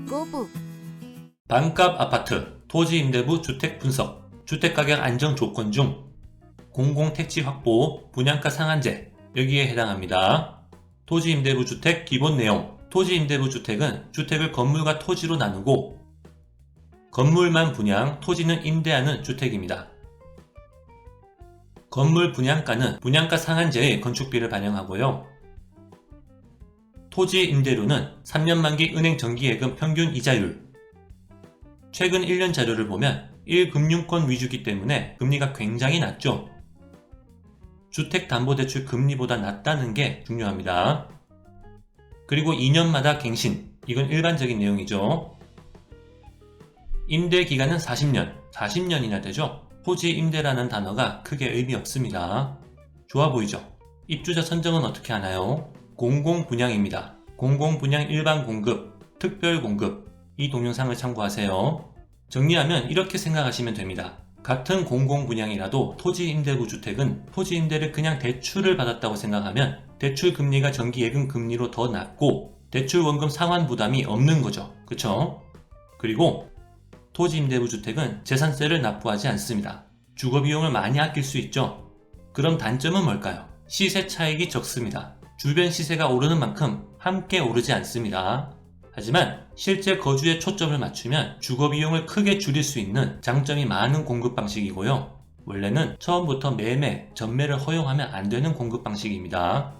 꼬부 반값 아파트, 토지임대부 주택 분석, 주택가격 안정 조건 중 공공택지 확보, 분양가 상한제 여기에 해당합니다. 토지임대부 주택 기본 내용. 토지임대부 주택은 주택을 건물과 토지로 나누고 건물만 분양, 토지는 임대하는 주택입니다. 건물 분양가는 분양가 상한제의 건축비를 반영하고요. 토지 임대료는 3년 만기 은행 정기예금 평균 이자율. 최근 1년 자료를 보면 1금융권 위주기 때문에 금리가 굉장히 낮죠. 주택담보대출 금리보다 낮다는 게 중요합니다. 그리고 2년마다 갱신, 이건 일반적인 내용이죠. 임대 기간은 40년이나 되죠. 토지 임대라는 단어가 크게 의미 없습니다. 좋아 보이죠? 입주자 선정은 어떻게 하나요? 공공분양입니다. 공공분양 일반 공급, 특별 공급, 이 동영상을 참고하세요. 정리하면 이렇게 생각하시면 됩니다. 같은 공공분양이라도 토지임대부 주택은 토지임대를 그냥 대출을 받았다고 생각하면 대출 금리가 정기예금 금리로 더 낮고 대출 원금 상환 부담이 없는 거죠. 그쵸? 그리고 토지임대부 주택은 재산세를 납부하지 않습니다. 주거비용을 많이 아낄 수 있죠. 그럼 단점은 뭘까요? 시세 차익이 적습니다. 주변 시세가 오르는 만큼 함께 오르지 않습니다. 하지만 실제 거주에 초점을 맞추면 주거비용을 크게 줄일 수 있는 장점이 많은 공급 방식이고요. 원래는 처음부터 매매, 전매를 허용하면 안 되는 공급 방식입니다.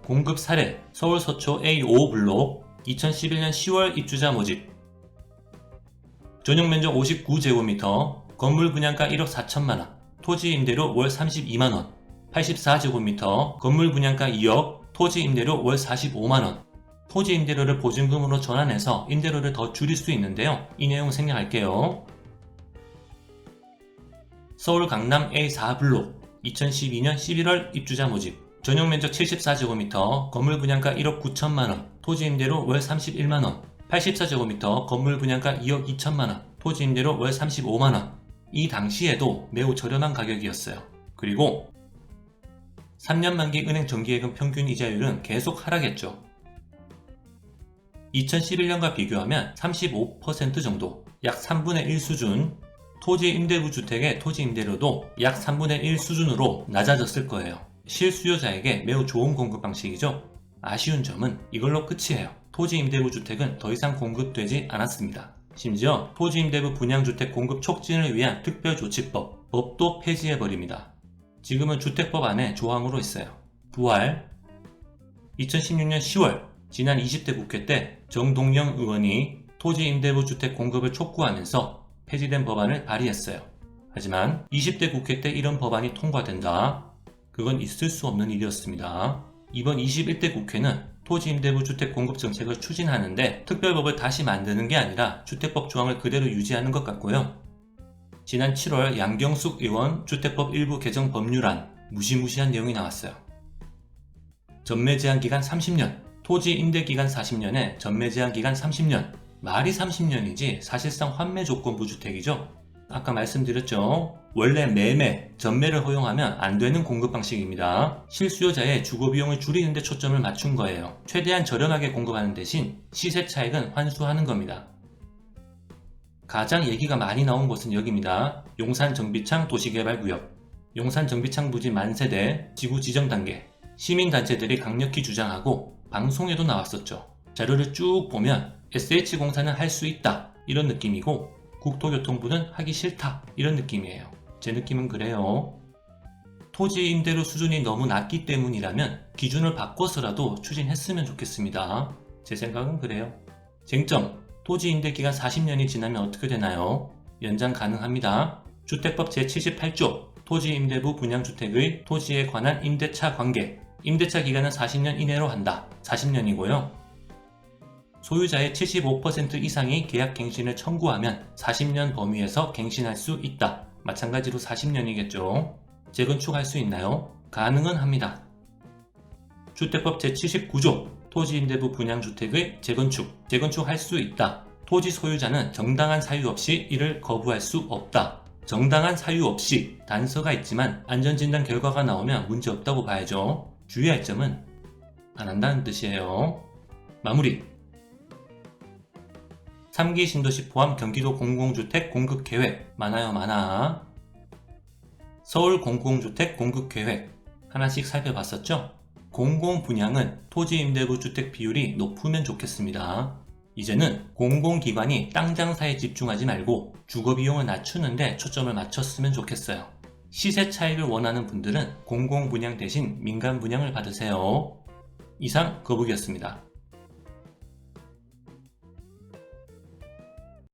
공급 사례, 서울 서초 A5 블록 2011년 10월 입주자 모집. 전용 면적 59제곱미터, 건물 분양가 1억 4천만원, 토지 임대료 월 32만원, 84제곱미터, 건물 분양가 2억, 토지 임대료 월 45만원. 토지 임대료를 보증금으로 전환해서 임대료를 더 줄일 수 있는데요. 이 내용 생략할게요. 서울 강남 A4 블록 2012년 11월 입주자 모집. 전용 면적 74제곱미터, 건물 분양가 1억 9천만원, 토지 임대료 월 31만원, 84제곱미터, 건물 분양가 2억 2천만원, 토지 임대료 월 35만원. 이 당시에도 매우 저렴한 가격이었어요. 그리고 3년 만기 은행 정기예금 평균 이자율은 계속 하락했죠. 2011년과 비교하면 35% 정도, 약 3분의 1 수준, 토지 임대부 주택의 토지 임대료도 약 3분의 1 수준으로 낮아졌을 거예요. 실수요자에게 매우 좋은 공급 방식이죠. 아쉬운 점은 이걸로 끝이에요. 토지 임대부 주택은 더 이상 공급되지 않았습니다. 심지어 토지 임대부 분양주택 공급 촉진을 위한 특별조치법, 법도 폐지해버립니다. 지금은 주택법 안에 조항으로 있어요. 부활. 2016년 10월 지난 20대 국회 때 정동영 의원이 토지 임대부 주택 공급을 촉구하면서 폐지된 법안을 발의했어요. 하지만 20대 국회 때 이런 법안이 통과된다? 그건 있을 수 없는 일이었습니다. 이번 21대 국회는 토지 임대부 주택 공급 정책을 추진하는데 특별법을 다시 만드는 게 아니라 주택법 조항을 그대로 유지하는 것 같고요. 지난 7월 양경숙 의원 주택법 일부 개정 법률안, 무시무시한 내용이 나왔어요. 전매 제한 기간 30년, 토지 임대 기간 40년에 전매 제한 기간 30년. 말이 30년이지 사실상 환매 조건부 주택이죠. 아까 말씀드렸죠. 원래 매매, 전매를 허용하면 안 되는 공급 방식입니다. 실수요자의 주거비용을 줄이는 데 초점을 맞춘 거예요. 최대한 저렴하게 공급하는 대신 시세 차익은 환수하는 겁니다. 가장 얘기가 많이 나온 곳은 여기입니다. 용산 정비창 도시개발구역. 용산 정비창 부지 만세대 지구 지정 단계. 시민단체들이 강력히 주장하고 방송에도 나왔었죠. 자료를 쭉 보면 SH공사는 할 수 있다 이런 느낌이고 국토교통부는 하기 싫다 이런 느낌이에요. 제 느낌은 그래요. 토지 임대료 수준이 너무 낮기 때문이라면 기준을 바꿔서라도 추진했으면 좋겠습니다. 제 생각은 그래요. 쟁점, 토지 임대 기간 40년이 지나면 어떻게 되나요? 연장 가능합니다. 주택법 제78조 토지 임대부 분양주택의 토지에 관한 임대차 관계. 임대차 기간은 40년 이내로 한다. 40년이고요. 소유자의 75% 이상이 계약 갱신을 청구하면 40년 범위에서 갱신할 수 있다. 마찬가지로 40년이겠죠. 재건축할 수 있나요? 가능은 합니다. 주택법 제79조 토지임대부 분양주택의 재건축할 수 있다. 토지 소유자는 정당한 사유 없이 이를 거부할 수 없다. 정당한 사유 없이 단서가 있지만 안전진단 결과가 나오면 문제없다고 봐야죠. 주의할 점은 안 한다는 뜻이에요. 마무리. 3기 신도시 포함 경기도 공공주택 공급 계획 많아요, 많아. 서울 공공주택 공급 계획 하나씩 살펴봤었죠? 공공분양은 토지임대부 주택 비율이 높으면 좋겠습니다. 이제는 공공기관이 땅 장사에 집중하지 말고 주거비용을 낮추는데 초점을 맞췄으면 좋겠어요. 시세 차익을 원하는 분들은 공공분양 대신 민간분양을 받으세요. 이상 거북이었습니다.